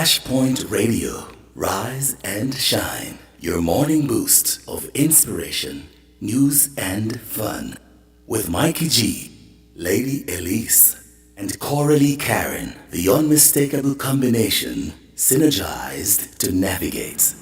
Flashpoint Radio, rise and shine. Your morning boost of inspiration, news, and fun. With Mikey G, Lady Elise, and Coralie Karen, the unmistakable combination, synergized to navigate.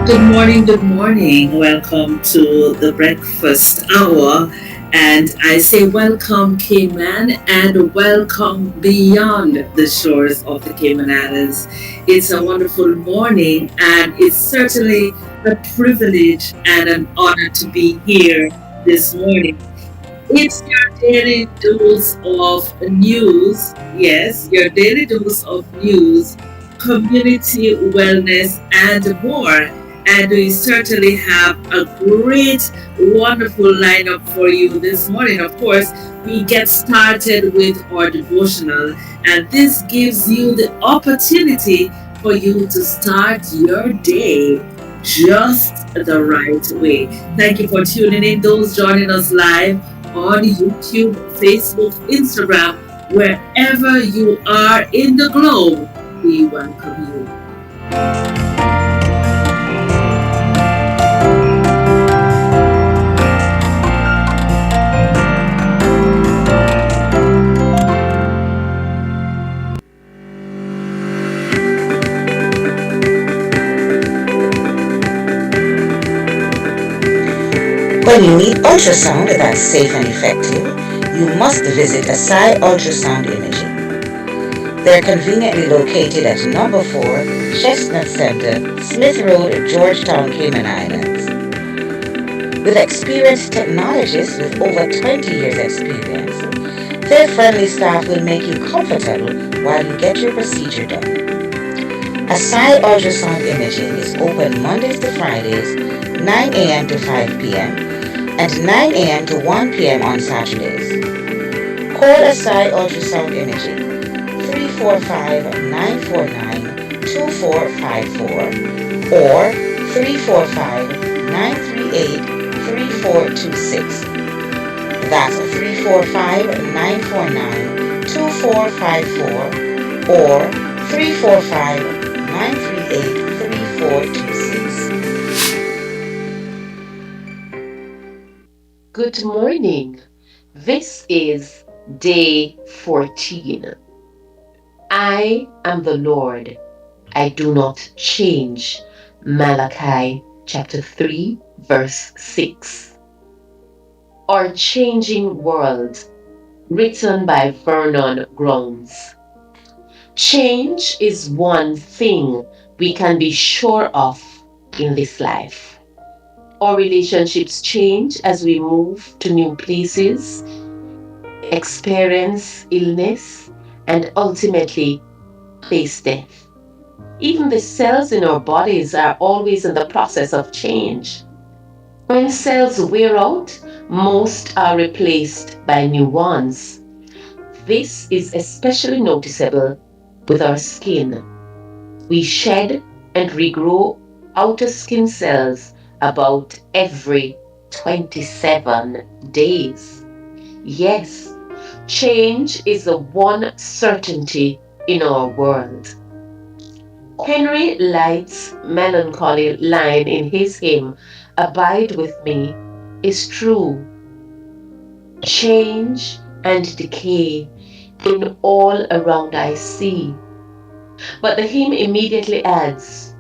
Good morning, good morning. Welcome to the breakfast hour. And I say welcome, Cayman, and welcome beyond the shores of the Cayman Islands. It's a wonderful morning, and it's certainly a privilege and an honor to be here this morning. It's your daily dose of news. Yes, your daily dose of news, community wellness, and more. And we certainly have a great, wonderful lineup for you this morning. Of course, we get started with our devotional, and this gives you the opportunity for you to start your day just the right way. Thank you for tuning in, those joining us live on YouTube, Facebook, Instagram, wherever you are in the globe, we welcome you. When you need ultrasound that's safe and effective, you must visit Asai Ultrasound Imaging. They're conveniently located at number 4 Chestnut Center, Smith Road, Georgetown, Cayman Islands. With experienced technologists with over 20 years experience, their friendly staff will make you comfortable while you get your procedure done. Asai Ultrasound Imaging is open Mondays to Fridays, 9 a.m. to 5 p.m. and 9 a.m. to 1 p.m. on Saturdays. Call Asai Ultrasound Imaging 345-949-2454 or 345-938-3426. That's 345-949-2454 or 345-938-3426. Good morning. This is day 14. I am the Lord. I do not change. Malachi chapter 3 verse 6. Our Changing World, written by Vernon Grounds. Change is one thing we can be sure of in this life. Our relationships change as we move to new places, experience illness, and ultimately face death. Even the cells in our bodies are always in the process of change. When cells wear out, most are replaced by new ones. This is especially noticeable with our skin. We shed and regrow outer skin cells about every 27 days. Yes, change is the one certainty in our world. Henry Light's melancholy line in his hymn, Abide with Me, is true. Change and decay in all around I see. But the hymn immediately adds,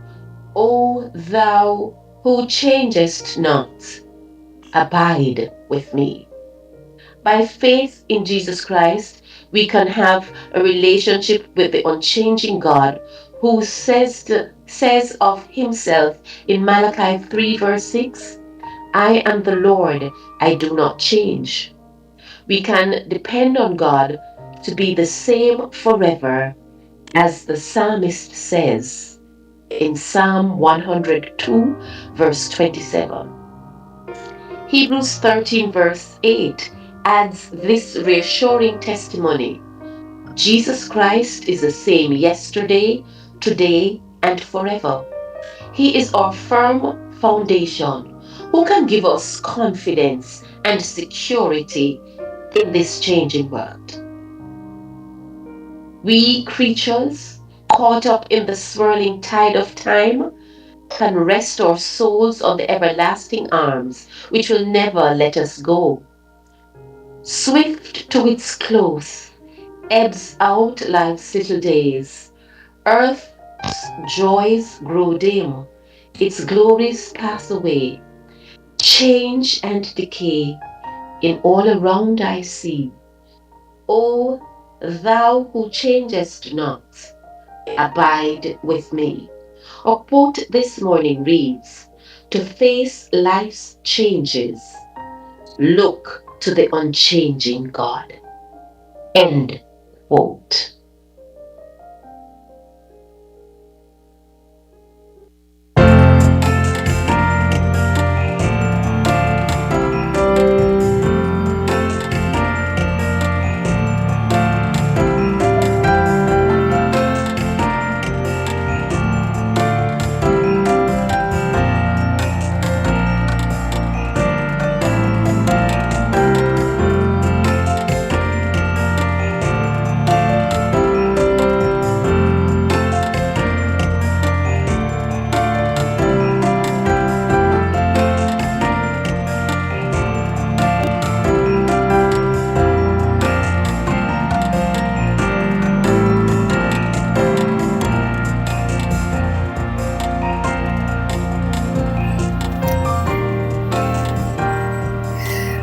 O thou who changest not, abide with me. By faith in Jesus Christ, we can have a relationship with the unchanging God who says of himself in Malachi 3 verse 6, I am the Lord, I do not change. We can depend on God to be the same forever, as the psalmist says in Psalm 102, verse 27. Hebrews 13, verse 8 adds this reassuring testimony: Jesus Christ is the same yesterday, today, and forever. He is our firm foundation, who can give us confidence and security in this changing world. We creatures, caught up in the swirling tide of time, can rest our souls on the everlasting arms, which will never let us go. Swift to its close, ebbs out life's little days. Earth's joys grow dim, its glories pass away. Change and decay in all around I see. O thou who changest not, abide with me. Our quote this morning reads, to face life's changes, look to the unchanging God. End quote.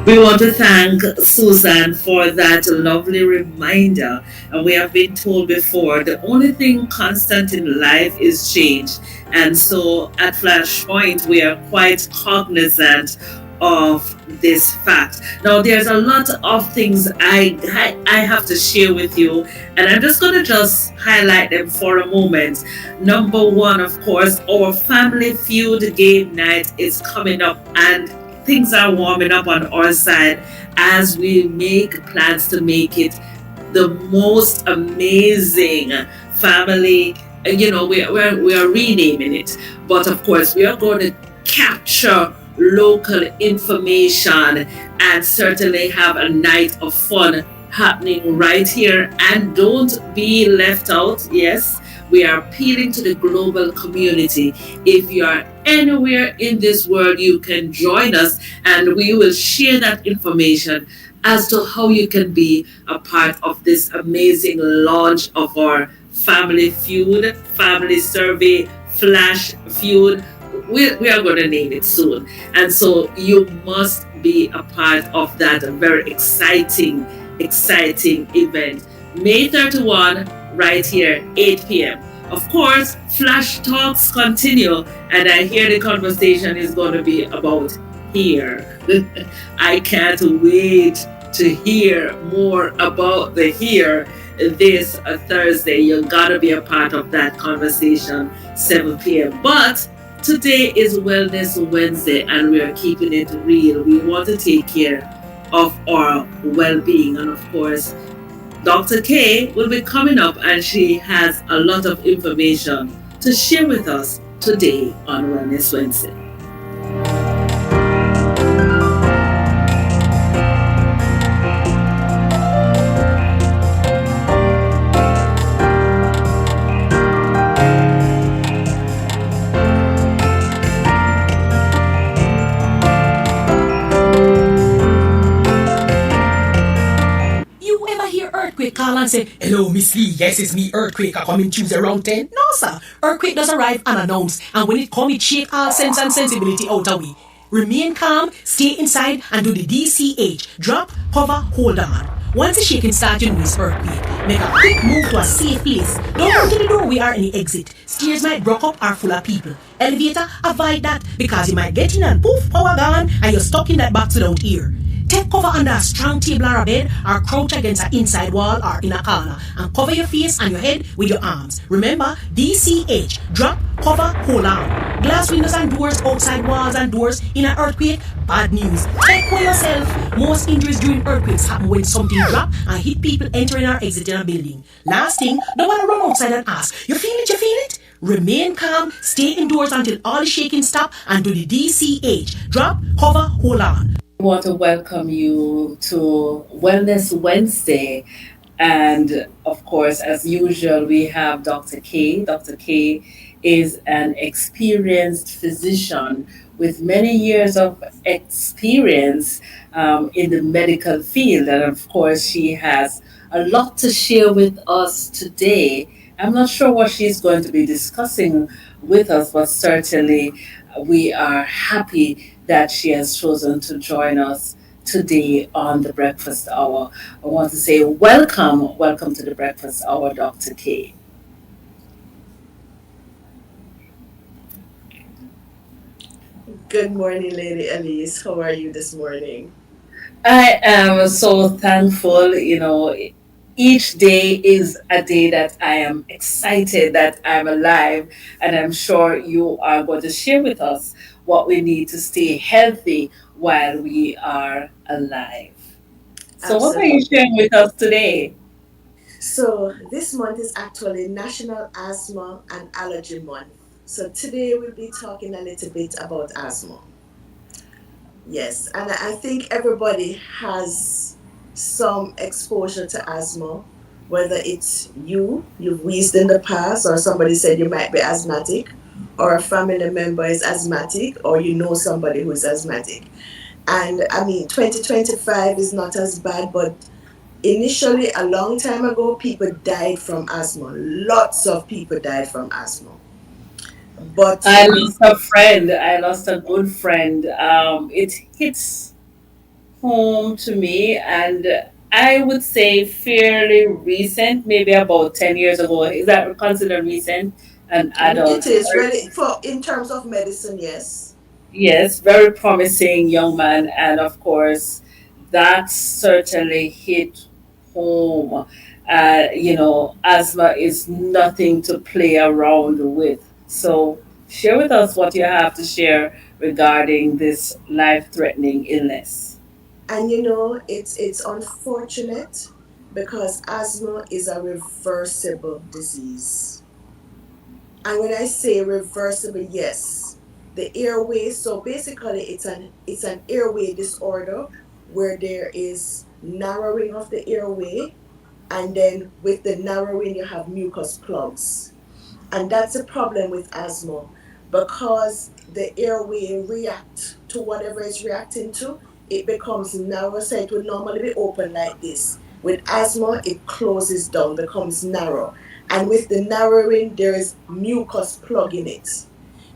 We want to thank Susan for that lovely reminder. And we have been told before the only thing constant in life is change. And so at Flashpoint, we are quite cognizant of this fact. Now, there's a lot of things I have to share with you, and I'm just going to just highlight them for a moment. Number one, of course, our Family Feud game night is coming up, and things are warming up on our side as we make plans to make it the most amazing family. We are renaming it, but of course, we are going to capture local information and certainly have a night of fun happening right here. And don't be left out. Yes, we are appealing to the global community. If you are anywhere in this world, you can join us and we will share that information as to how you can be a part of this amazing launch of our Family Feud, Family Survey, Flash Feud. We are going to name it soon. And so you must be a part of that very exciting event. May 31, right here, 8 p.m. Of course, Flash Talks continue, and I hear the conversation is going to be about here. I can't wait to hear more about the here this Thursday. You gotta be a part of that conversation, 7 p.m. But today is Wellness Wednesday, and we are keeping it real. We want to take care of our well-being, and of course, Dr. K will be coming up, and she has a lot of information to share with us today on Wellness Wednesday. Earthquake call and say, hello, Miss Lee, yes, it's me, Earthquake. I come in Tuesday around 10. No, sir. Earthquake does arrive unannounced, and when it come, it shake all sense and sensibility out of we. Remain calm, stay inside, and do the DCH. Drop, hover, hold on. Once the shaking starts, you know it's earthquake. Make a quick move to a safe place. Don't go to the doorway or any exit. Stairs might block up or full of people. Elevator, avoid that because you might get in and poof, power gone, and you're stuck in that box without ear. Take cover under a strong table or a bed, or crouch against an inside wall or in a corner, and cover your face and your head with your arms. Remember, DCH, drop, cover, hold on. Glass windows and doors, outside walls and doors in an earthquake, bad news. Take care yourself. Most injuries during earthquakes happen when something drop and hit people entering or exiting a building. Last thing, don't want to run outside and ask, you feel it, you feel it? Remain calm, stay indoors until all the shaking stop, and do the DCH. Drop, cover, hold on. Want to welcome you to Wellness Wednesday. And of course, as usual, we have Dr. K. Dr. K is an experienced physician with many years of experience in the medical field. And of course, she has a lot to share with us today. I'm not sure what she's going to be discussing with us, but certainly we are happy that she has chosen to join us today on the Breakfast Hour. I want to say welcome to the Breakfast Hour, Dr. K. Good morning, Lady Elise. How are you this morning? I am so thankful. Each day is a day that I am excited that I'm alive, and I'm sure you are going to share with us what we need to stay healthy while we are alive. So, what are you Absolutely. sharing with us today? So, this month is actually National Asthma and Allergy Month. So, today we'll be talking a little bit about asthma. Yes, and I think everybody has some exposure to asthma, whether it's you've wheezed in the past, or somebody said you might be asthmatic, or a family member is asthmatic, or you know somebody who's asthmatic. And I mean, 2025 is not as bad, but initially, a long time ago, people died from asthma. Lots of people died from asthma. But I lost a friend. I lost a good friend. It hits home to me, and I would say fairly recent, maybe about 10 years ago. Is that considered recent? An adult. it is really for in terms of medicine, yes. Yes, very promising young man. And of course, that certainly hit home. Asthma is nothing to play around with. So, share with us what you have to share regarding this life threatening illness. And it's unfortunate because asthma is a reversible disease. And when I say reversible, yes, the airway. So basically, it's an airway disorder where there is narrowing of the airway, and then with the narrowing, you have mucus plugs. And that's a problem with asthma because the airway react to whatever it's reacting to. It becomes narrow, so it would normally be open like this. With asthma, it closes down, becomes narrow. And with the narrowing, there is mucus plug in it.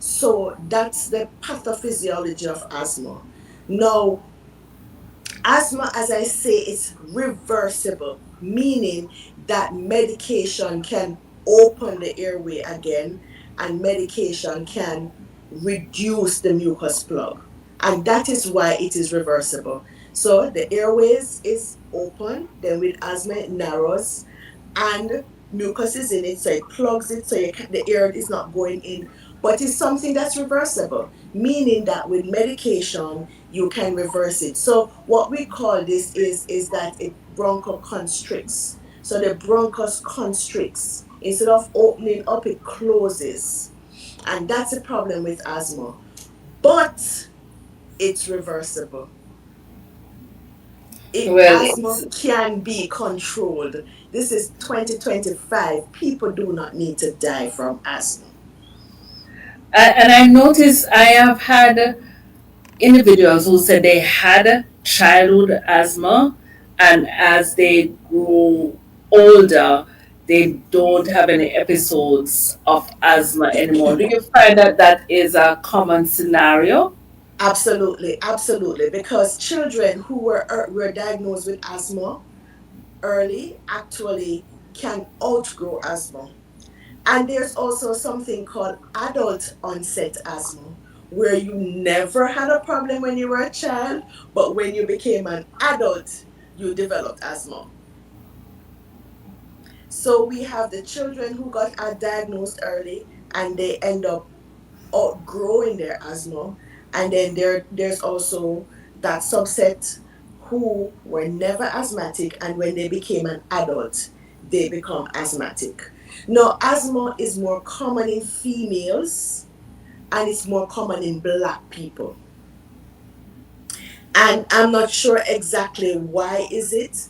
So that's the pathophysiology of asthma. Now, asthma, as I say, is reversible, meaning that medication can open the airway again, and medication can reduce the mucus plug. And that is why it is reversible. So the airways is open, then with asthma it narrows, and mucus is in it, so it plugs it, so the air is not going in. But it's something that's reversible, meaning that with medication you can reverse it. So what we call this is that it bronchoconstricts. So the bronchus constricts. Instead of opening up, it closes. And that's a problem with asthma. But it's reversible. Well, Asthma can be controlled. This is 2025. People do not need to die from asthma. and I noticed I have had individuals who said they had childhood asthma, and as they grew older, they don't have any episodes of asthma anymore. Do you find that that is a common scenario? Absolutely, absolutely. Because children who were diagnosed with asthma early actually can outgrow asthma. And there's also something called adult onset asthma, where you never had a problem when you were a child, but when you became an adult, you developed asthma. So we have the children who got diagnosed early and they end up outgrowing their asthma. And then there's also that subset who were never asthmatic and when they became an adult, they become asthmatic. Now, asthma is more common in females and it's more common in black people. And I'm not sure exactly why is it,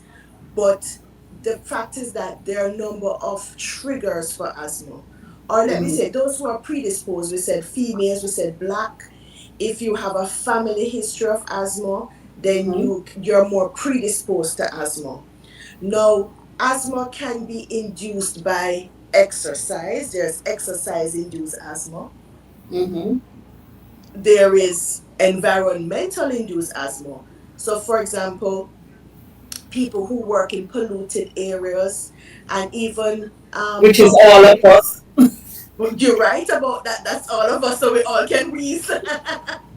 but the fact is that there are a number of triggers for asthma. Or let me say, those who are predisposed, we said females, we said black. If you have a family history of asthma, then you're more predisposed to asthma. Now, asthma can be induced by exercise. There's exercise induced asthma. There is environmental induced asthma. So, for example, people who work in polluted areas and even Which is all sometimes of us. you're right about that, that's all of us, so we all can wheeze.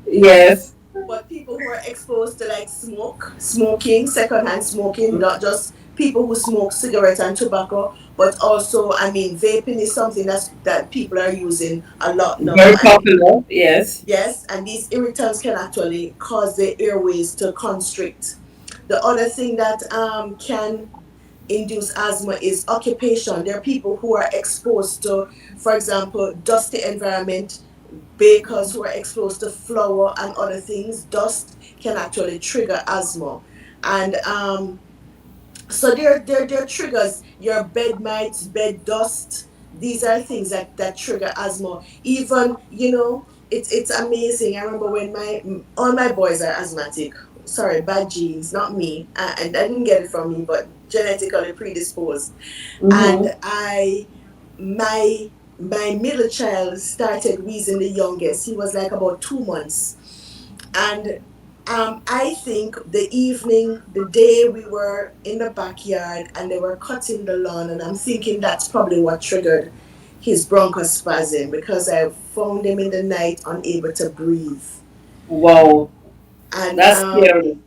Yes. But people who are exposed to like smoking, secondhand smoking, not just people who smoke cigarette and tobacco, but also, I mean, vaping is something that people are using a lot now. Very And popular. Yes. yes, and these irritants can actually cause the airways to constrict. The other thing that can induce asthma is occupation. There are people who are exposed to, for example, dusty environment, bakers who are exposed to flour and other things. Dust can actually trigger asthma. And so there are triggers. Your bed mites, bed dust. These are things that trigger asthma. Even, it's amazing. I remember when all my boys are asthmatic. Sorry, bad genes, not me. And I didn't get it from me, but genetically predisposed. And my my middle child started wheezing the youngest. He was like about 2 months. And I think the day we were in the backyard and they were cutting the lawn, and I'm thinking that's probably what triggered his bronchospasm because I found him in the night unable to breathe. Wow. And That's scary.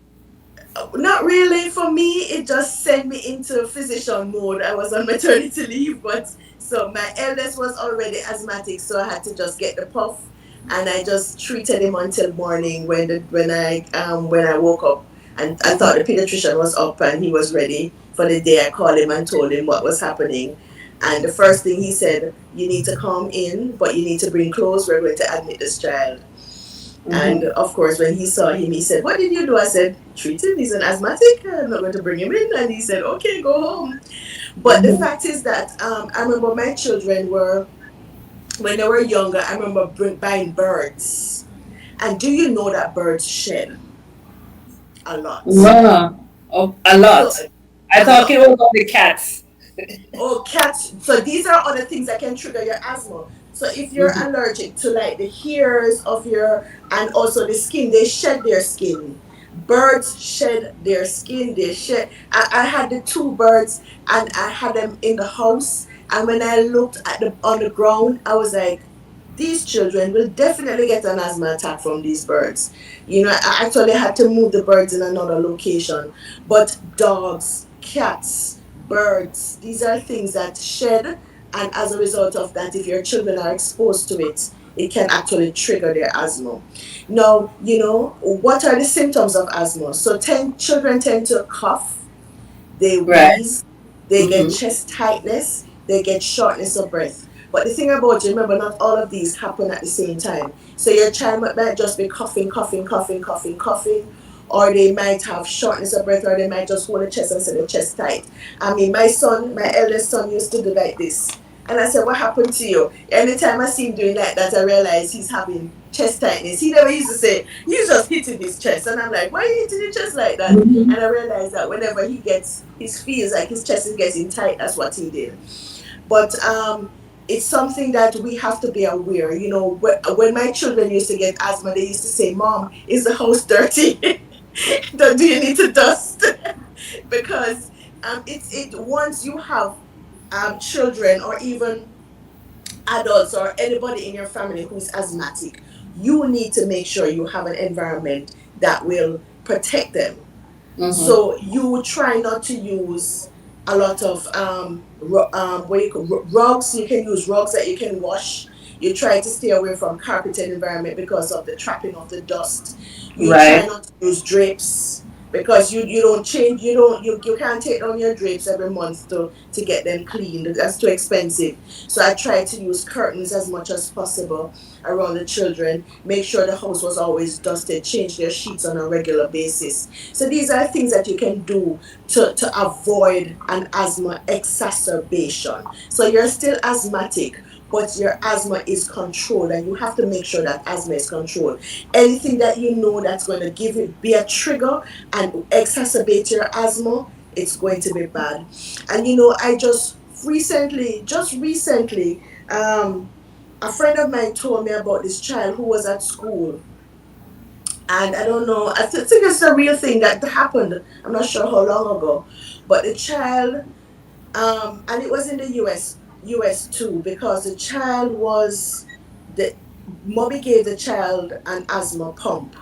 not really for me, it just sent me into physician mode. I was on maternity leave, but so my eldest was already asthmatic, so I had to just get the puff and I just treated him until morning when I woke up, and I thought the pediatrician was up and he was ready for the day. I called him and told him what was happening. And the first thing he said, you need to come in, but you need to bring clothes. We're going to admit this child. And of course, when he saw him, he said, what did you do? I said, treat him. He's an asthmatic. I'm not going to bring him in. And he said, okay, go home. But the fact is that I remember my children were, when they were younger, I remember buying birds. And do you know that birds shed a lot? Wow. Oh, a So, lot. I a thought it lot. was only cats. Oh, cats. So these are other things that can trigger your asthma. So if you're allergic to like the hairs of your, and also the skin, they shed their skin. Birds shed their skin. They shed. I had the two birds and I had them in the house. And when I looked at the on the ground, I was like, these children will definitely get an asthma attack from these birds. I actually had to move the birds in another location. But dogs, cats, birds, these are things that shed, and as a result of that, if your children are exposed to it, it can actually trigger their asthma. Now, what are the symptoms of asthma? So children tend to cough, they Right. wheeze, they get chest tightness, they get shortness of breath. But the thing about you, remember, not all of these happen at the same time. So your child might just be coughing, coughing, coughing, coughing, coughing, or they might have shortness of breath, or they might just hold the chest and say the chest tight. I mean, my eldest son used to do like this. And I said, what happened to you? Anytime I see him doing like that, I realize he's having chest tightness. He never used to say, he's just hitting his chest. And I'm like, why are you hitting your chest like that? And I realized that whenever he feels like his chest is getting tight, that's what he did. But it's something that we have to be aware. When my children used to get asthma, they used to say, Mom, is the house dirty? Do you need to dust? Because It's it once you have children or even adults or anybody in your family who's asthmatic, you need to make sure you have an environment that will protect them. So you try not to use a lot of what you call rugs. You can use rugs that you can wash. You try to stay away from carpeted environment because of the trapping of the dust. You try Right. not to use drapes because you don't change you can't take down your drapes every month to get them cleaned. That's too expensive. So I try to use curtains as much as possible around the children. Make sure the house was always dusted. Change their sheets on a regular basis. So these are things that you can do to avoid an asthma exacerbation. So you're still asthmatic, but your asthma is controlled, and you have to make sure that asthma is controlled. Anything that you know that's going to give it be a trigger and exacerbate your asthma, it's going to be bad. And I just recently, a friend of mine told me about this child who was at school, and I don't know. I think it's a real thing that happened. I'm not sure how long ago, but the child, and it was in the U.S. too, because the child was the mommy gave the child an asthma pump,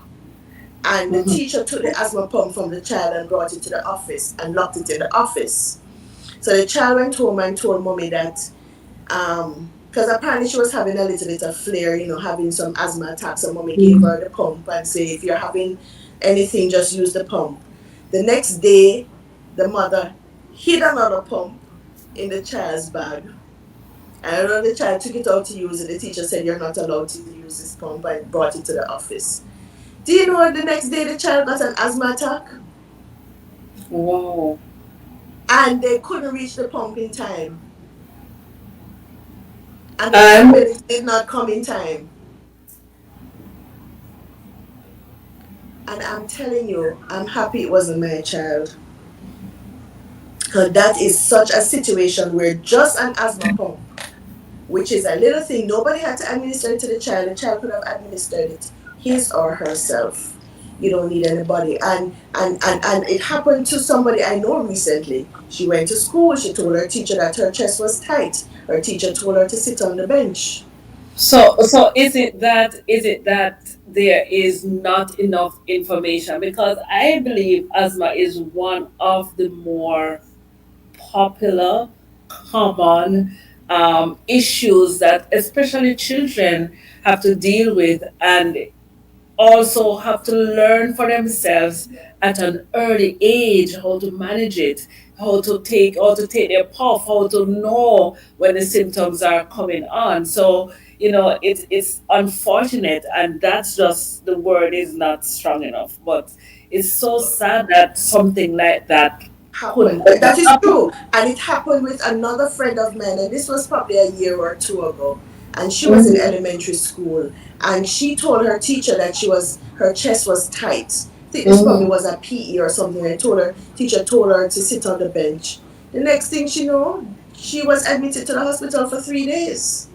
and the teacher took the asthma pump from the child and brought it to the office and locked it in the office. So the child went home and told mommy that because apparently she was having a little bit of flare, having some asthma attacks. So mommy gave her the pump and say, if you're having anything, just use the pump. The next day, the mother hid another pump in the child's bag. And when the child took it out to use it, the teacher said, you're not allowed to use this pump, and brought it to the office. Do you know the next day the child got an asthma attack? Wow. And they couldn't reach the pump in time. And the And ambulance did not come in time. And I'm telling you, I'm happy it wasn't my child. Because that is such a situation where just an asthma pump, which is a little thing, nobody had to administer it to the child could have administered it his or herself. You don't need anybody. And it happened to somebody I know recently. She went to school, she told her teacher that her chest was tight. Her teacher told her to sit on the bench. so is it that there is not enough information? Because I believe asthma is one of the more popular, common issues that especially children have to deal with, and also have to learn for themselves at an early age how to manage it, how to take their puff, how to know when the symptoms are coming on. So it's unfortunate, and that's just, the word is not strong enough, but it's so sad that something like that could Happened. That is true. And it happened with another friend of mine, and this was probably a year or two ago. And she was in elementary school, and she told her teacher that her chest was tight. I think this probably was a PE or something. And teacher told her to sit on the bench. The next thing she know, she was admitted to the hospital for 3 days,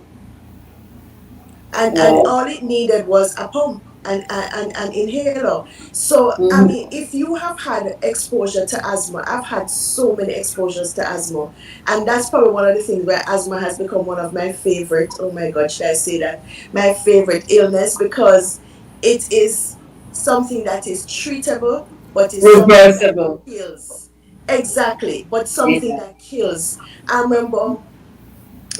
and wow. all it needed was a pump and an inhaler. So I mean, if you have had exposure to asthma, I've had so many exposures to asthma, and that's probably one of the things where asthma has become one of my favorite, oh my god, should I say that, my favorite illness, because it is something that is treatable, but is something that Reversible. kills. Exactly, but something Yeah. that kills. i remember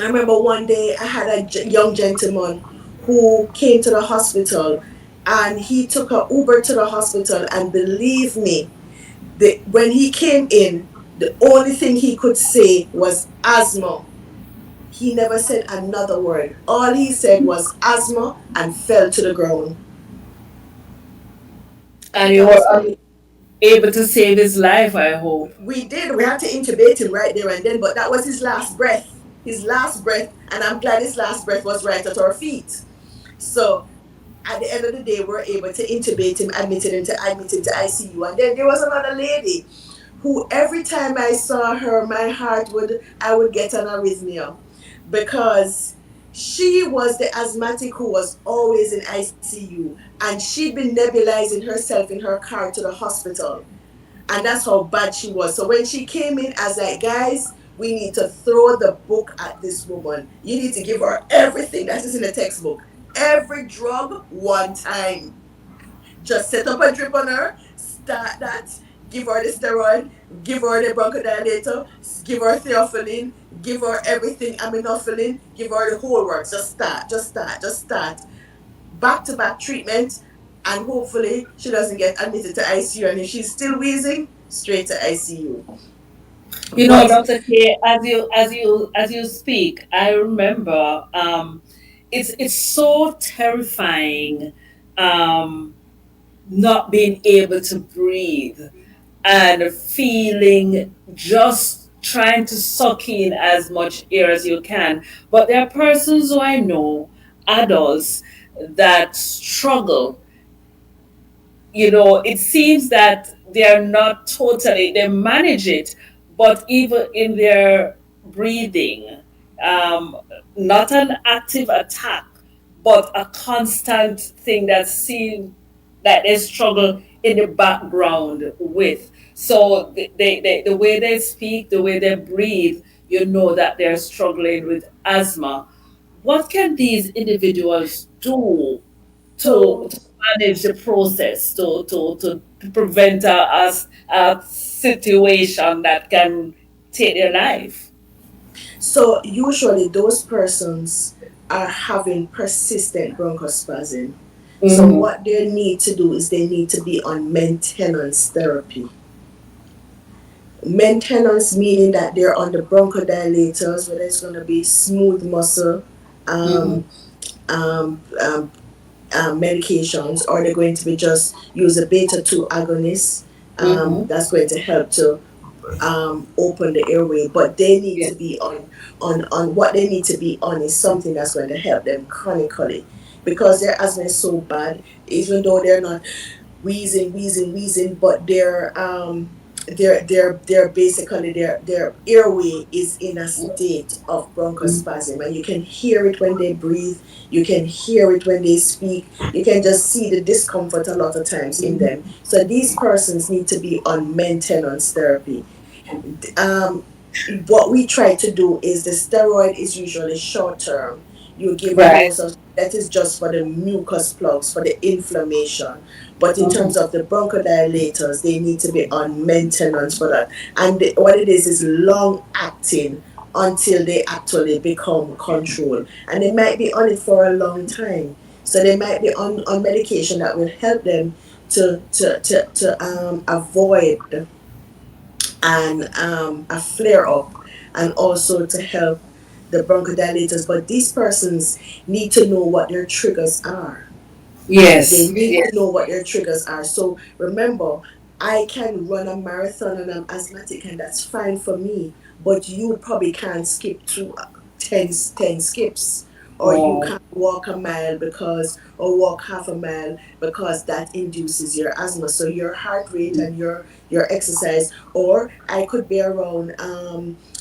I remember one day I had a young gentleman who came to the hospital, and he took a Uber to the hospital, and believe me, when he came in, the only thing he could say was asthma. He never said another word. All he said was asthma and fell to the ground. And you That was were able to save his life, I hope. we did. We had to intubate him right there and then, but that was his last breath. His last breath, and I'm glad his last breath was right at our feet. So at the end of the day, we were able to intubate him, admit him to ICU. And then there was another lady who, every time I saw her, I would get an arrhythmia, because she was the asthmatic who was always in ICU, and she'd been nebulizing herself in her car to the hospital. And that's how bad she was. So when she came in, I was like, guys, we need to throw the book at this woman. You need to give her everything that is in the textbook. Every drug one time. Just set up a drip on her, start that, give her the steroid, give her the bronchodilator, give her theophylline, give her everything, aminophylline, give her the whole works. Just start, just start, just start. Back to back treatment, and hopefully she doesn't get admitted to ICU. And if she's still wheezing, straight to ICU. You know, But Dr. K, as you speak, I remember it's so terrifying um, not being able to breathe and feeling just trying to suck in as much air as you can. But there are persons who I know, adults, that struggle. It seems that they're not totally, they manage it, but even in their breathing, um, not an active attack, but a constant thing that seems that they struggle in the background with. So the way they speak, the way they breathe, you know that they're struggling with asthma. What can these individuals do to, so to manage the process to prevent a situation that can take their life? so usually those persons are having persistent bronchospasm. So Mm-hmm. what they need to do is they need to be on maintenance therapy. Maintenance meaning that they're on the bronchodilators, whether it's going to be smooth muscle Mm-hmm. um, um, um, medications, or they're going to be just use a beta 2 agonist. Mm-hmm. That's going to help to open the airway, but they need Yeah. to be on what they need to be on is something that's going to help them chronically, because their asthma is so bad, even though they're not wheezing, but they're basically their airway is in a state of bronchospasm, and you can hear it when they breathe, you can hear it when they speak, you can just see the discomfort a lot of times in them. So these persons need to be on maintenance therapy. um, what we try to do is the steroid is usually short term. You give a Right. dose of that is just for the mucus plugs, for the inflammation. But in Mm-hmm. terms of the bronchodilators, they need to be on maintenance for that. And what it is long acting until they actually become control. And they might be on it for a long time. So they might be on medication that will help them to avoid a flare up, and also to help the bronchodilators. But these persons need to know what their triggers are. They Yes. need to Yes. know what their triggers are. So remember, I can run a marathon and I'm asthmatic, and that's fine for me. But you probably can't skip 10 skips, or you Oh. can't walk a mile because, or walk half a mile, because that induces your asthma. So your heart rate and your exercise, or I could be around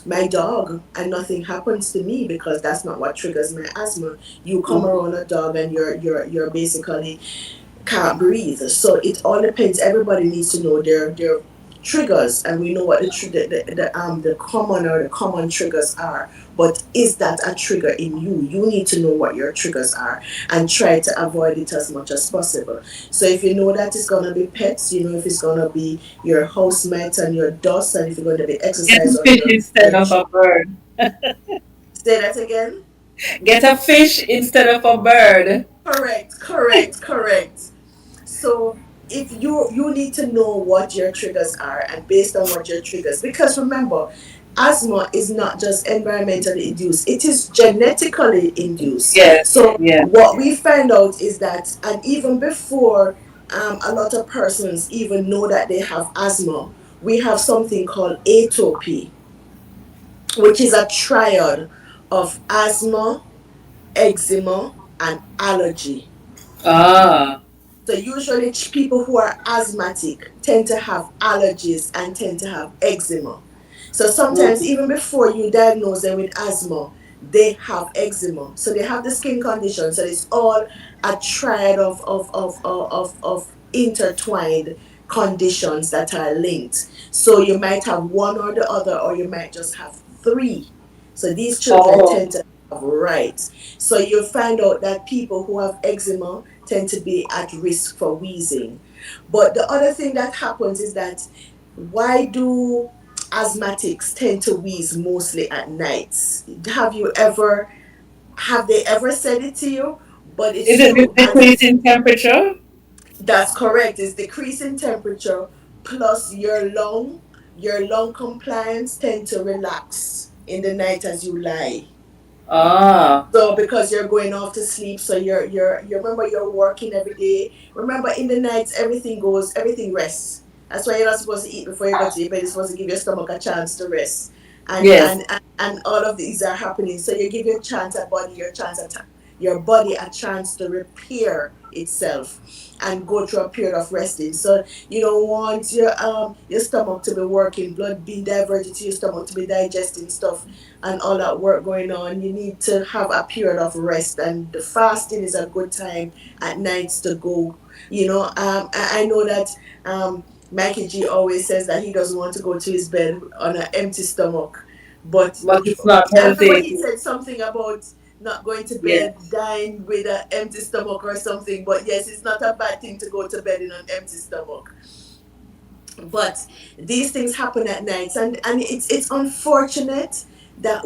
my dog and nothing happens to me because that's not what triggers my asthma. You come Mm-hmm. around a dog and you're basically can't breathe. So it all depends. Everybody needs to know their triggers, and we know what the common or the common triggers are. But is that a trigger in you? You need to know what your triggers are and try to avoid it as much as possible. So if you know that it's gonna be pets, you know if it's gonna be your housemates and your dust, and if you're going to be Get exercise a on fish instead your of a bird. say that again. Get a fish instead of a bird. Correct. So if you need to know what your triggers are, and based on what your triggers, because remember, asthma is not just environmentally induced, it is genetically induced. Yes. So Yeah. what we find out is that, and even before a lot of persons even know that they have asthma, we have something called atopy, which is a triad of asthma, eczema, and allergy. Ah. So usually people who are asthmatic tend to have allergies and tend to have eczema. So sometimes even before you diagnose them with asthma, they have eczema. So they have the skin condition. So it's all a triad of intertwined conditions that are linked. So you might have one or the other, or you might just have three. So these children Oh, tend to have, right. So you'll find out that people who have eczema tend to be at risk for wheezing. But the other thing that happens is that, why do asthmatics tend to wheeze mostly at nights? Have they ever said it to you? But it's is it true. the decrease in temperature? That's correct. It's decreasing temperature plus your lung compliance tend to relax in the night as you lie. Ah, So because you're going off to sleep, so you remember you're working every day. Remember, in the nights everything rests. That's why you're not supposed to eat before you go to bed. You're supposed to give your stomach a chance to rest. And yes. and and, and all of these are happening. So you give your body a chance to repair itself and go through a period of resting. So you don't want your stomach to be working, blood being diverted to your stomach to be digesting stuff and all that work going on. You need to have a period of rest, and the fasting is a good time at nights to go. I know that Mikey G always says that he doesn't want to go to his bed on an empty stomach, but But it's not I remember healthy. he said something about not going to Yes. bed, dying with an empty stomach or something. But yes, it's not a bad thing to go to bed in an empty stomach. But these things happen at nights, and it's unfortunate that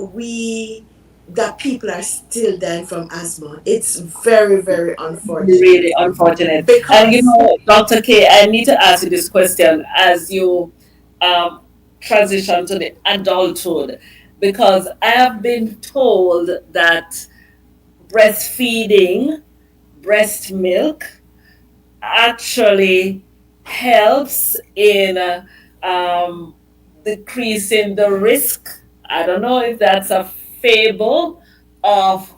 people are still dying from asthma. It's very, very Really unfortunate unfortunate. And because Dr. K, I need to ask you this question as you um, transition to the adulthood, because I have been told that breastfeeding, breast milk, actually helps in um, decreasing the risk. I don't know if that's a fable of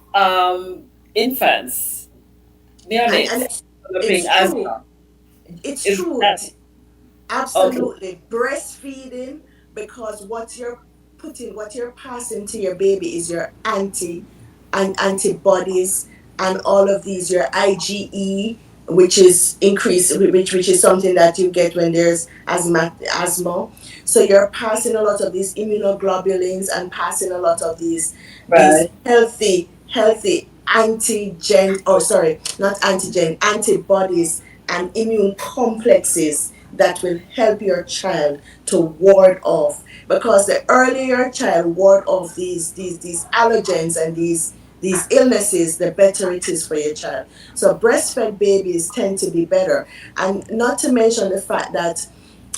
infants, and neonates developing it's true. asthma. It's Is true. that okay? Absolutely. Breastfeeding, because what you're passing to your baby is your antibodies and all of these, your IgE, which is increased, which is something that you get when there's asthma. So you're passing a lot of these immunoglobulins and passing a lot of these Right. healthy antigen, or sorry, not antigen, antibodies and immune complexes that will help your child to ward off, because the earlier your child ward off these allergens and these illnesses, the better it is for your child. So breastfed babies tend to be better, and not to mention the fact that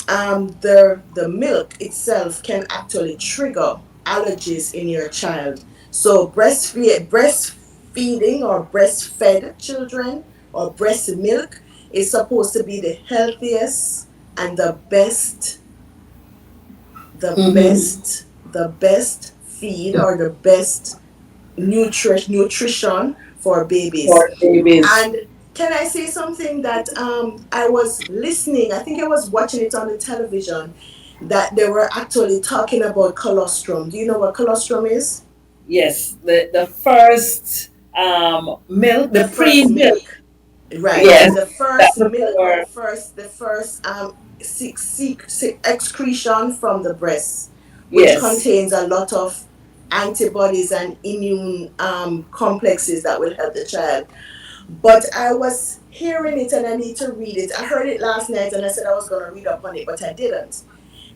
the milk itself can actually trigger allergies in your child. So breastfeeding or breastfed children or breast milk is supposed to be the healthiest and Mm-hmm. the best feed, or the best nutrition for babies. For babies. And can I say something that I was listening? I think I was watching it on the television, that they were actually talking about colostrum. Do you know what colostrum is? Yes, the first milk, The the first pre-milk. milk, right? Yes, The that first milk, or before. the first excretion from the breast, which Yes, contains a lot of antibodies and immune complexes that will help the child. But I was hearing it and I need to read it. I heard it last night and I said I was going to read up on it, but I didn't.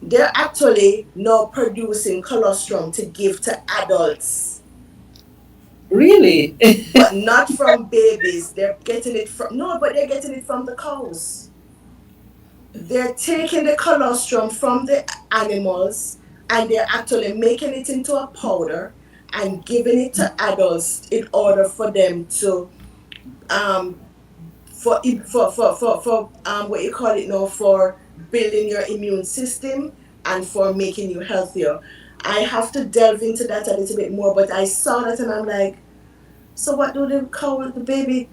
They're actually now producing colostrum to give to adults, really. but not from babies. They're getting it from, no, but they're getting it from the cows. They're taking the colostrum from the animals and they're actually making it into a powder and giving it to adults in order for them to um, for what you call it now, for building your immune system and for making you healthier. I have to delve into that a little bit more, but I saw that and I'm like, so what do the baby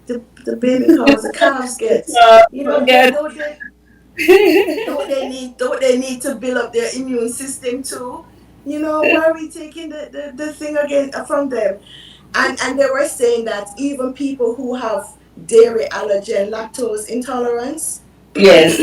cows, the calves get? Forget. Don't they need to build up their immune system too? Why are we taking the thing again from them? And they were saying that even people who have dairy allergy and lactose intolerance, Yes.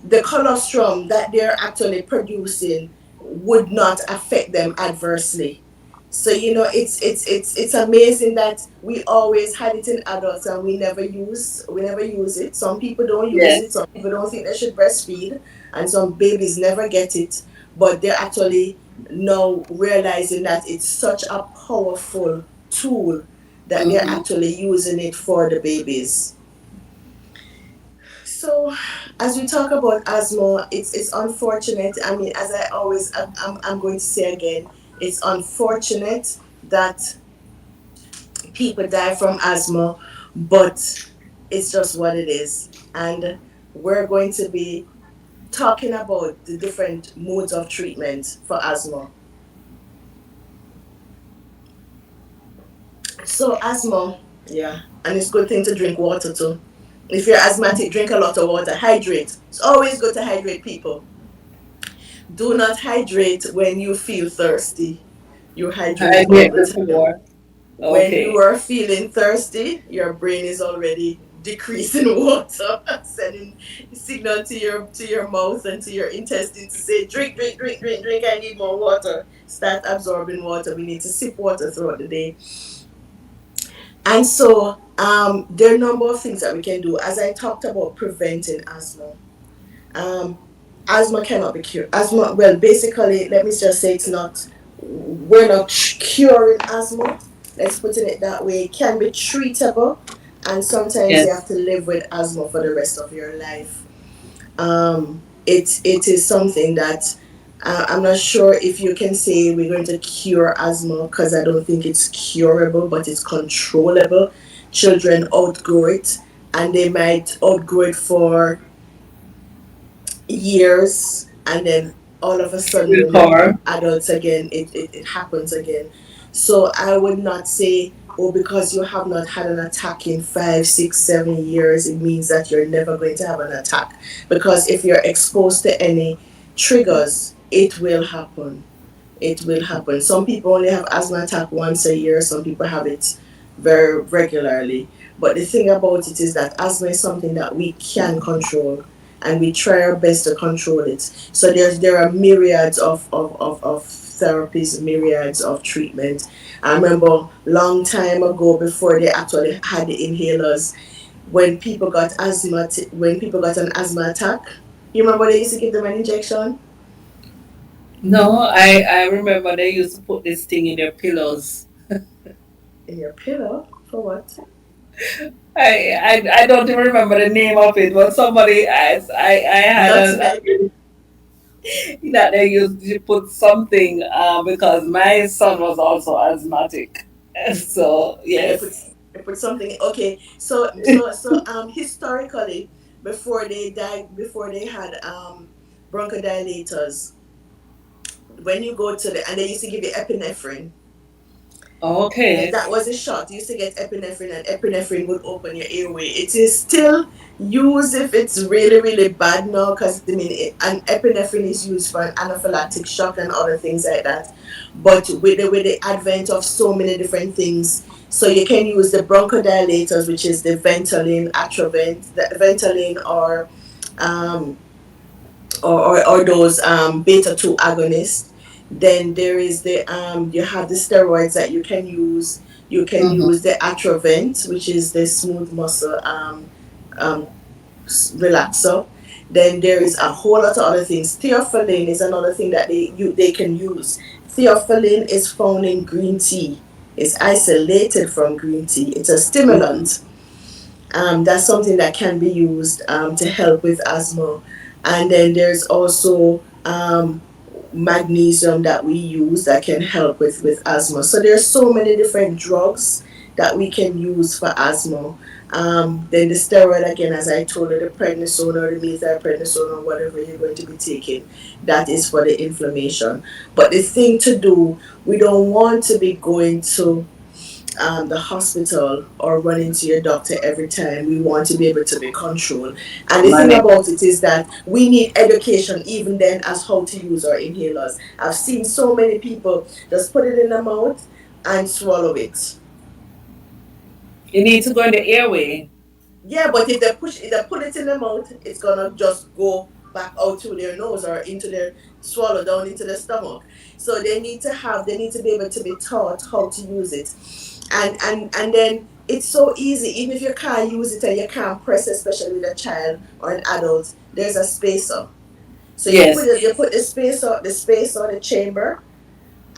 the colostrum that they're actually producing would not affect them adversely. So it's amazing that we always had it in adults and we never use it. Some people don't use it. Yes. Some people don't think they should breastfeed, and some babies never get it. But they're actually now realizing that it's such a powerful tool that they're Mm-hmm. actually using it for the babies. So, as we talk about asthma, it's unfortunate. I mean, as I always, I'm going to say again, it's unfortunate that people die from asthma, but it's just what it is. And we're going to be talking about the different modes of treatment for asthma. So, asthma, yeah, and it's a good thing to drink water too. If you're asthmatic, drink a lot of water. Hydrate. It's always good to hydrate, people. Do not hydrate when you feel thirsty. You hydrate all Hydrate the time. before. When you Okay. are feeling thirsty, your brain is already decreasing water, sending signal to your mouth and to your intestines to say, drink, drink, drink, drink, drink. I need more water. Start absorbing water. We need to sip water throughout the day. And so there are a number of things that we can do. As I talked about preventing asthma, um, asthma cannot be cured. Asthma, well, basically, let me just say it's not, we're not curing asthma. Let's put it that way. It can be treatable, and sometimes you have Yes. to live with asthma for the rest of your life. It is something that I'm not sure if you can say we're going to cure asthma because I don't think it's curable, but it's controllable. Children outgrow it, and they might outgrow it for years, and then all of a sudden when they Recover. become adults again, it happens again. So I would not say, oh, because you have not had an attack in 5 6 7 years, it means that you're never going to have an attack. Because if you're exposed to any triggers, it will happen. It will happen. Some people only have asthma attack once a year, some people have it very regularly. But the thing about it is that asthma is something that we can control, and we try our best to control it. So there are myriads of therapies, myriads of treatment. I remember long time ago, before they actually had the inhalers, when people got an asthma attack, you remember they used to give them an injection No, I remember they used to put this thing in their pillows. in your pillow for what? I don't even remember the name of it, but somebody I had Nutmeg. that they used to put something because my son was also asthmatic. So And yes. they put something. Okay, so historically, before they had bronchodilators, when you go to the and they used to give you epinephrine. Okay. That was a shot. You used to get epinephrine, and epinephrine would open your airway. It is still used if it's really, really bad now, because I mean, and epinephrine is used for an anaphylactic shock and other things like that. But with the advent of so many different things, so you can use the bronchodilators, which is the Ventolin, Atrovent, the Ventolin, um, or those beta 2 agonists. Then there is the you have the steroids that you can use. You can Mm-hmm. use the Atrovent, which is the smooth muscle um, relaxer. Then there is a whole lot of other things. Theophylline is another thing that they can use. Theophylline is found in green tea. It's isolated from green tea. It's a stimulant. That's something that can be used to help with asthma. And then there's also magnesium that we use that can help with asthma. So there's so many different drugs that we can use for asthma. Then the steroid, again, as I told you, the prednisone or the methylprednisone or whatever you're going to be taking, that is for the inflammation. But the thing to do, we don't want to be going to the hospital or running to your doctor every time. We want to be able to be controlled. And the thing Manage. about it is that we need education even then as how to use our inhalers. I've seen so many people just put it in the mouth and swallow it. You need to go in the airway. Yeah, but if they put it in the mouth, it's gonna just go. back out through their nose or into their swallow down into the stomach. So they need to be able to be taught how to use it. And then it's so easy, even if you can't use it and you can't press, especially with a child or an adult, there's a spacer. So Yes. you put the space on the chamber,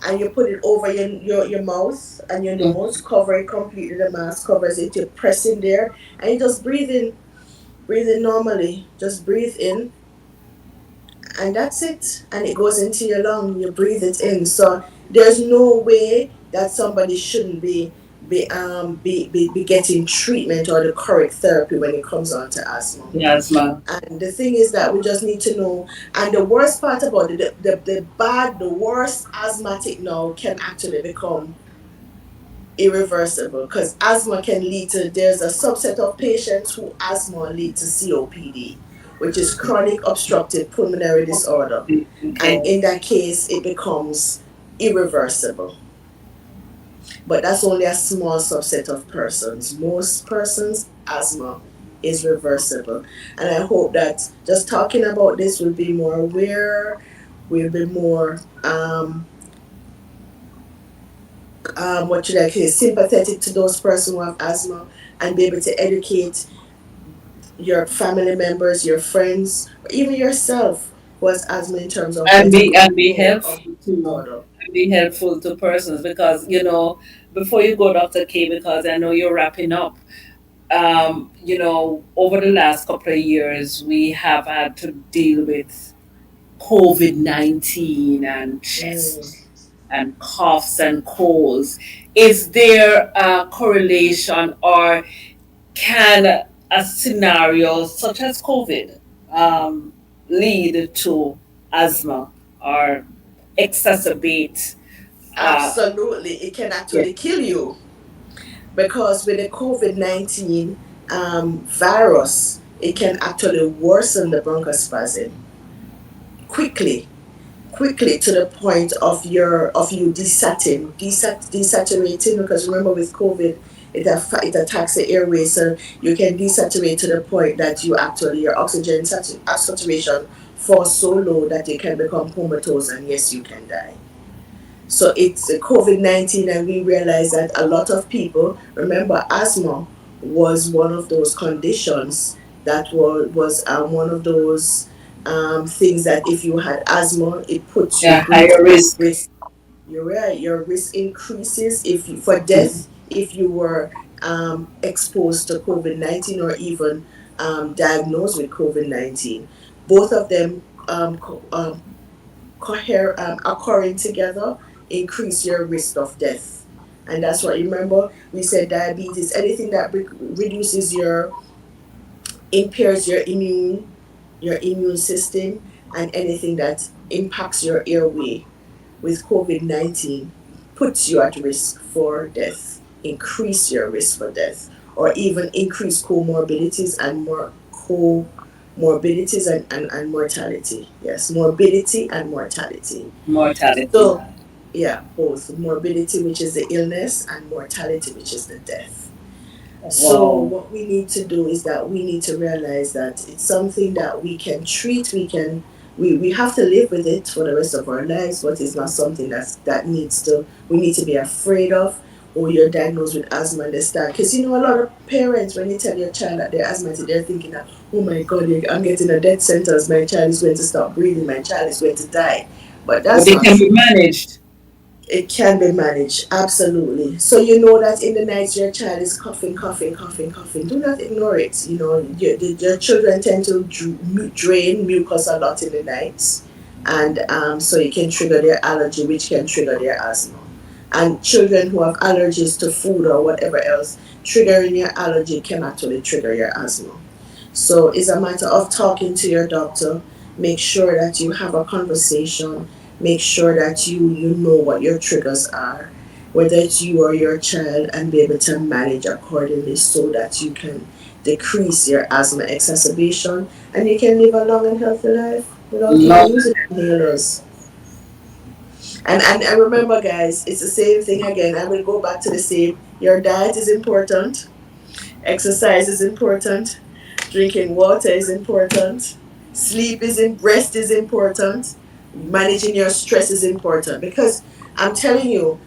and you put it over your mouth and your Mm. nose, cover it completely, the mask covers it, you press in there, and you just breathe in normally. Just breathe in, and that's it. And it goes into your lung, you breathe it in. So there's no way that somebody shouldn't be getting treatment or the correct therapy when it comes on to asthma. The asthma. And the thing is that we just need to know. And the worst part about it, the worst asthmatic now can actually become irreversible, because asthma can lead to, there's a subset of patients who asthma lead to COPD, which is chronic obstructive pulmonary disorder. And Okay. in that case, it becomes irreversible. But that's only a small subset of persons. Most persons, asthma is reversible. And I hope that just talking about this will be more aware, will be more, what should I say, sympathetic to those persons who have asthma, and be able to educate your family members, your friends, or even yourself who has asthma, in terms of And getting be control of helpful this to disorder. be helpful to persons, because before you go, Dr. K, because I know you're wrapping up. Over the last couple of years, we have had to deal with COVID-19 and Mm. chest and coughs and colds. Is there a correlation, or can a scenario such as COVID lead to asthma or exacerbate? Uh, Absolutely, it can yeah. actually kill you, because with the COVID-19 virus, it can actually worsen the bronchospasm quickly, quickly, to the point of you desaturating, because remember with COVID, it attacks the airway, so you can desaturate to the point that you actually, your oxygen saturation falls so low that you can become comatose, and yes, you can die. So it's COVID-19, and we realize that a lot of people, remember, asthma was one of those conditions that was one of those things that if you had asthma, it puts you Yeah, greater higher at risk. risk. You're right, your risk increases for death if you were exposed to COVID-19, or even diagnosed with COVID-19. Both of them occurring together increase your risk of death. And that's what, you remember we said, diabetes, anything that reduces your, impairs your immune system, and anything that impacts your airway with COVID-19 puts you at risk for death, increase your risk for death, or even increase comorbidities and more comorbidities and mortality. Yes, morbidity and mortality. Mortality. So, yeah, both morbidity, which is the illness, and mortality, which is the death. So, Wow. what we need to do is that we need to realize that it's something that we can treat, we have to live with it for the rest of our lives, but it's not something we need to be afraid of. Or you're diagnosed with asthma and they start, because a lot of parents, when you tell your child that they're asthmatic, they're thinking that, oh my God, I'm getting a death sentence, my child is going to stop breathing, my child is going to die. But But that's they not can true. be managed. It can be managed, absolutely. So you know that in the night your child is coughing, coughing, coughing, coughing. Do not ignore it. Your children tend to drain mucus a lot in the night, and so it can trigger their allergy, which can trigger their asthma. And children who have allergies to food or whatever else, triggering your allergy can actually trigger your asthma. So it's a matter of talking to your doctor. Make sure that you have a conversation. Make sure that you know what your triggers are, whether it's you or your child, and be able to manage accordingly so that you can decrease your asthma exacerbation, and you can live a long and healthy life without even Long. using inhalers. And remember, guys, it's the same thing again. I will go back to the same. Your diet is important. Exercise is important. Drinking water is important. Rest is important. Managing your stress is important because I'm telling you,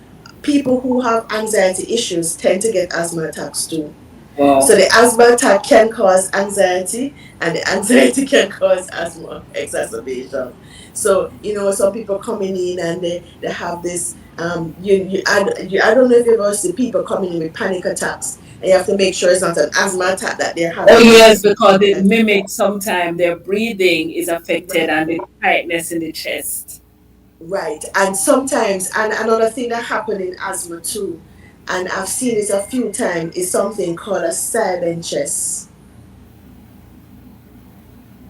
people who have anxiety issues tend to get asthma attacks too. Wow. So the asthma attack can cause anxiety, and the anxiety can cause asthma exacerbation. So some people coming in and they have this. I don't know if you've ever seen people coming in with panic attacks, and you have to make sure it's not an asthma attack that they're Oh having. yes, because it And mimics sometimes their breathing is affected right, and the tightness in the chest. right, and sometimes, and another thing that happen in asthma too, and I've seen it a few times, is something called a silent chest,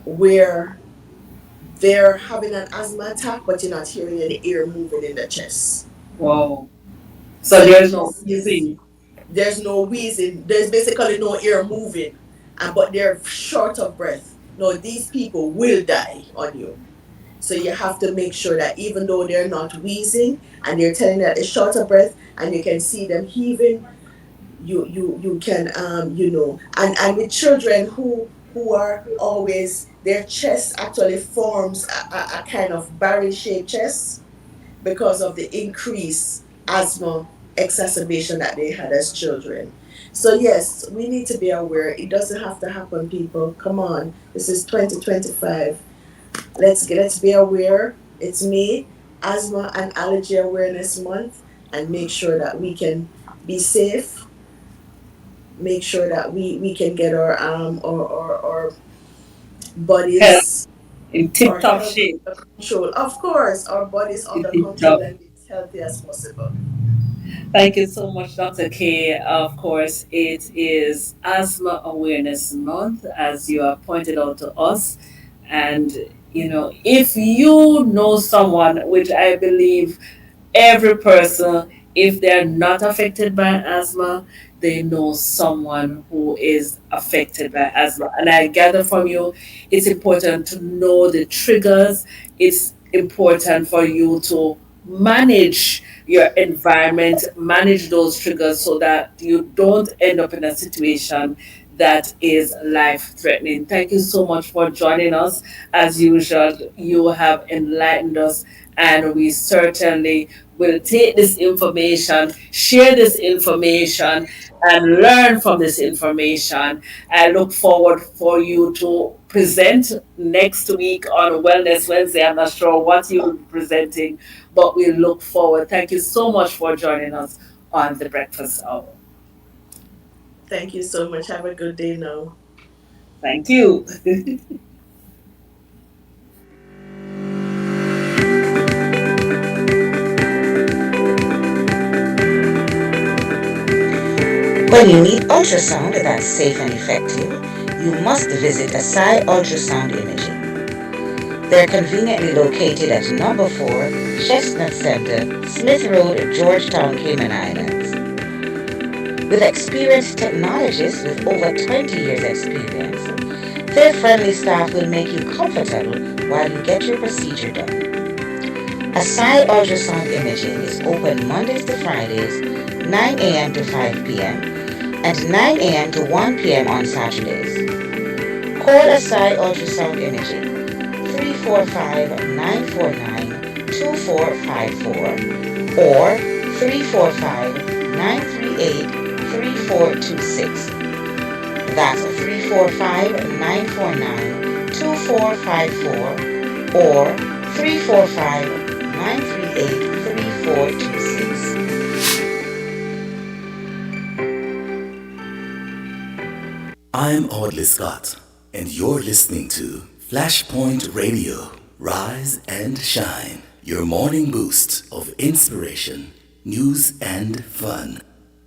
where they're having an asthma attack, but you're not hearing any air moving in the chest. Wow. So So the there's no chest is, wheezing. there's no wheezing, there's basically no air moving, but they're short of breath. No, these people will die on you. So you have to make sure that even though they're not wheezing and they're telling that they're short of breath and you can see them heaving, you can and with children who are always, their chest actually forms a kind of barrel shaped chest because of the increased asthma exacerbation that they had as children. So yes, we need to be aware. It doesn't have to happen, people. Come on. This is 2025. Let's be aware. It's me, Asthma and Allergy Awareness Month, and make sure that we can be safe, make sure that we can get our Health bodies, in tip our top health shape. under control. Of course, our bodies In under tip control top. and be as healthy as possible. Thank you so much, Dr. K. Of course, it is Asthma Awareness Month, as you have pointed out to us. And, if you know someone, which I believe every person, if they're not affected by asthma, they know someone who is affected by asthma. And I gather from you, it's important to know the triggers. It's important for you to manage your environment, manage those triggers so that you don't end up in a situation that is life threatening. Thank you so much for joining us. As usual, you have enlightened us, and we certainly will take this information, share this information, and learn from this information. I look forward for you to present next week on Wellness Wednesday. I'm not sure what you'll be presenting, but we look forward. Thank you so much for joining us on the Breakfast Hour. Thank you so much. Have a good day now. Thank you. When you need ultrasound that's safe and effective, you must visit Asai Ultrasound Imaging. They're conveniently located at number 4 Chestnut Center, Smith Road, Georgetown, Cayman Islands. With experienced technologists with over 20 years experience, their friendly staff will make you comfortable while you get your procedure done. Asai Ultrasound Imaging is open Mondays to Fridays, 9 a.m. to 5 p.m. and 9 a.m. to 1 p.m. on Saturdays. Call Asai Ultrasound Imaging 345-949-2454 or 345-938-3426. That's 345-949-2454 or 345-938-3426. I'm Audley Scott, and you're listening to Flashpoint Radio. Rise and shine. Your morning boost of inspiration, news, and fun.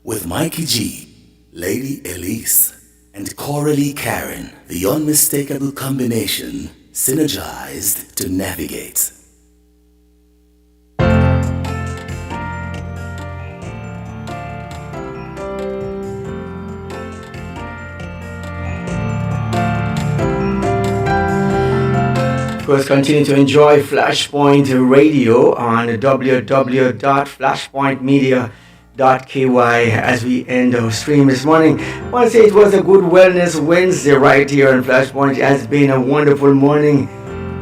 With Mikey G, Lady Elise, and Coralie Karen, the unmistakable combination, synergized to navigate. Of course, continue to enjoy Flashpoint Radio on www.flashpointmedia.com as we end our stream this morning. I want to say it was a good Wellness Wednesday right here on Flashpoint. It has been a wonderful morning,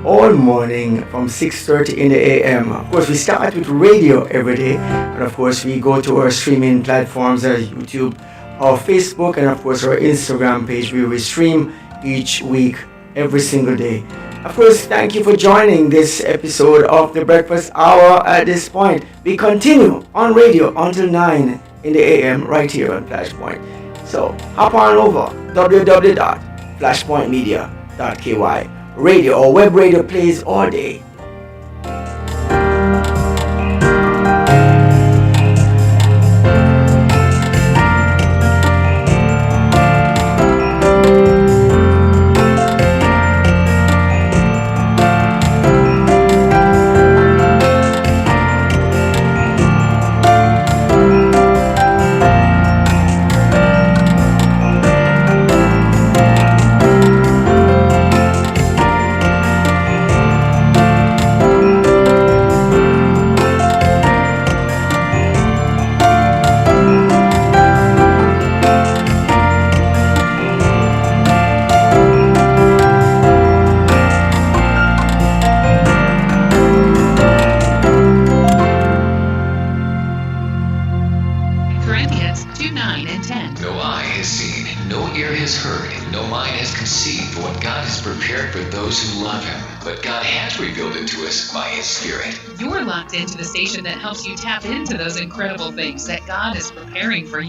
all morning from 6:30 in the a.m. Of course, we start with radio every day, and of course, we go to our streaming platforms, our YouTube, our Facebook, and of course, our Instagram page where we stream each week, every single day. Of course, thank you for joining this episode of the Breakfast Hour at this point. We continue on radio until 9 in the a.m. right here on Flashpoint. So hop on over www.flashpointmedia.ky. Radio or web radio plays all day. Corinthians 2:9 and 10. No eye has seen, no ear has heard, no mind has conceived what God has prepared for those who love Him. But God has revealed it to us by His Spirit. You're locked into the station that helps you tap into those incredible things that God is preparing for you.